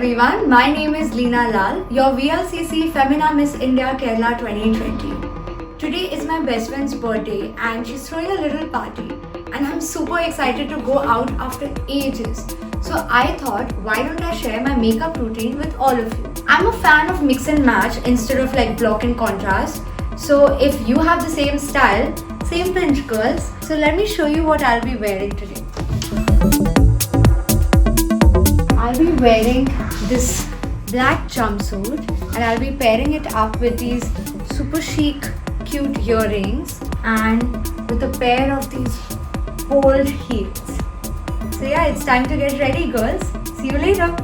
everyone, my name is Leena Lal, your VLCC Femina Miss India Kerala 2020. Today is my best friend's birthday and she's throwing a little party and I'm super excited to go out after ages. So I thought, why don't I share my makeup routine with all of you. I'm a fan of mix and match instead of like block and contrast. So if you have the same style, same pinch girls. So let me show you what I'll be wearing today. I'll be wearing this black jumpsuit and I'll be pairing it up with these super chic cute earrings and with a pair of these bold heels. So yeah, it's time to get ready girls. See you later.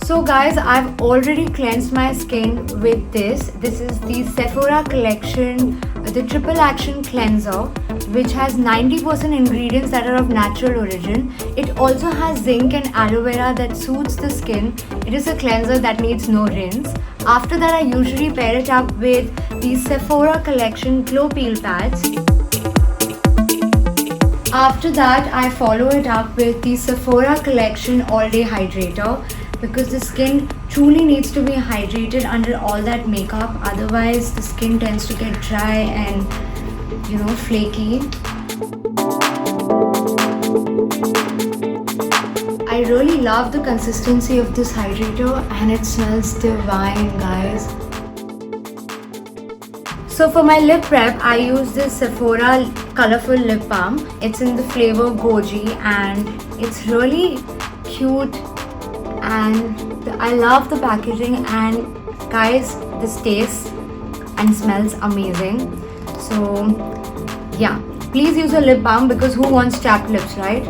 So guys, I've already cleansed my skin with this. This is the Sephora collection, the Triple Action Cleanser, which has 90% ingredients that are of natural origin. It also has zinc and aloe vera that soothes the skin. It is a cleanser that needs no rinse. After that, I usually pair it up with the Sephora collection Glow Peel Pads. After that, I follow it up with the Sephora collection All Day Hydrator, because the skin truly needs to be hydrated under all that makeup, otherwise the skin tends to get dry and flaky. I really love the consistency of this hydrator and it smells divine, guys. So for my lip prep, I use this Sephora Colorful Lip Balm. It's in the flavor Goji and it's really cute and I love the packaging, and guys, this tastes and smells amazing. So yeah, please use a lip balm because who wants chapped lips, right?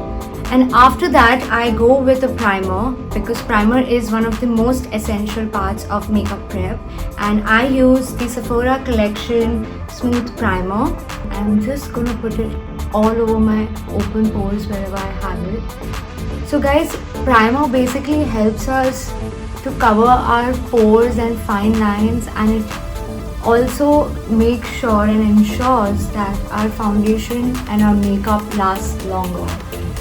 And after that, I go with a primer because primer is one of the most essential parts of makeup prep, and I use the Sephora collection Smooth Primer. I'm just gonna put it all over my open pores wherever I have it. So guys, primer basically helps us to cover our pores and fine lines, and it also makes sure and ensures that our foundation and our makeup lasts longer.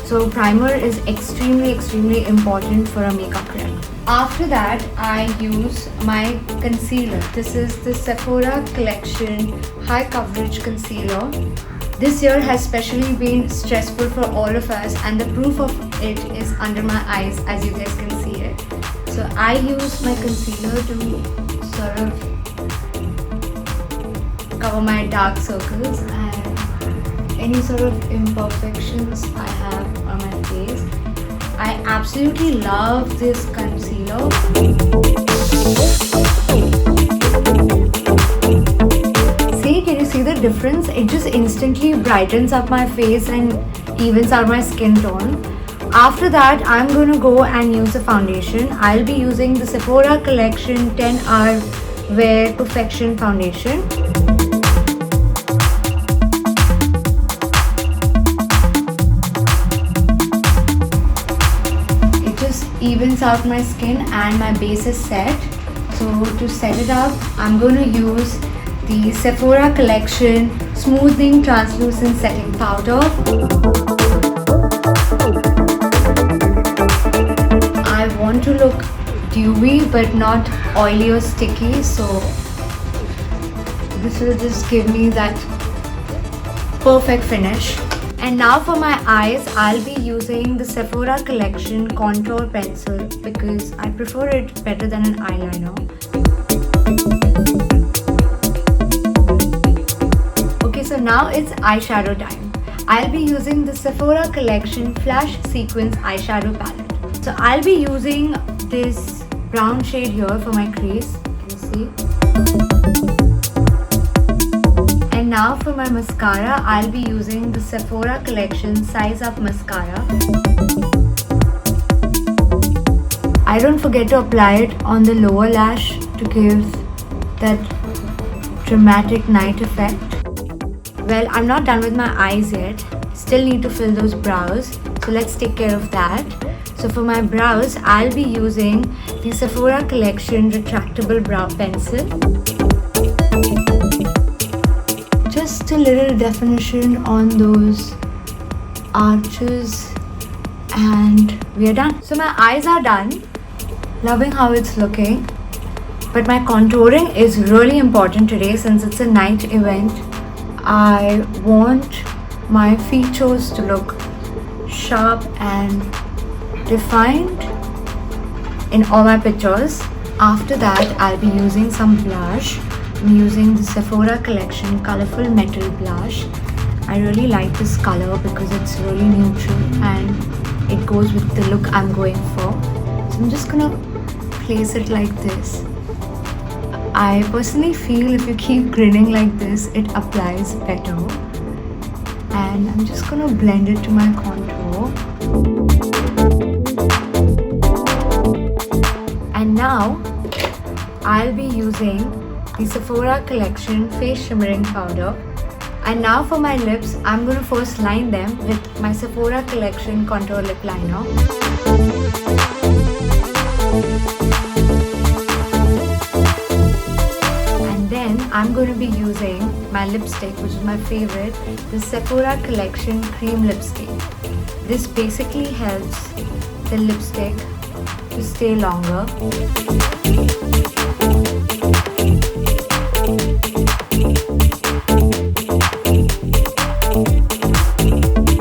So primer is extremely important for a makeup prep. After that, I use my concealer. This is the Sephora collection High Coverage Concealer. This year has especially been stressful for all of us, and the proof of it is under my eyes, as you guys can see it. So I use my concealer to sort of cover my dark circles and any sort of imperfections I have on my face. I absolutely love this concealer. Can you see the difference? It just instantly brightens up my face and evens out my skin tone. After that, I'm going to go and use the foundation. I'll be using the Sephora collection 10 Hour Wear Perfection Foundation. It just evens out my skin and my base is set. So to set it up, I'm going to use the Sephora collection Smoothing Translucent Setting Powder. I want to look dewy but not oily or sticky, so this will just give me that perfect finish. And now for my eyes, I'll be using the Sephora collection Contour Pencil because I prefer it better than an eyeliner. So now it's eyeshadow time. I'll be using the Sephora collection Flash Sequence Eyeshadow Palette. So I'll be using this brown shade here for my crease. You see? And now for my mascara, I'll be using the Sephora collection Size Up Mascara. I don't forget to apply it on the lower lash to give that dramatic night effect. Well, I'm not done with my eyes yet. Still need to fill those brows. So let's take care of that. So for my brows, I'll be using the Sephora collection Retractable Brow Pencil. Just a little definition on those arches and we are done. So my eyes are done. Loving how it's looking. But my contouring is really important today since it's a night event. I want my features to look sharp and defined in all my pictures. After that, I'll be using some blush. I'm using the Sephora Collection Colorful Metal Blush. I really like this color because it's really neutral and it goes with the look I'm going for. So I'm just gonna place it like this. I personally feel if you keep grinning like this, it applies better. And I'm just gonna blend it to my contour. And now I'll be using the Sephora Collection Face Shimmering Powder. And now for my lips, I'm going to first line them with my Sephora Collection Contour Lip Liner. And then I'm going to be using my lipstick, which is my favorite, the Sephora Collection Cream Lipstick. This basically helps the lipstick to stay longer.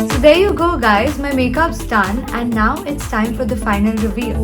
So there you go guys, my makeup's done and now it's time for the final reveal.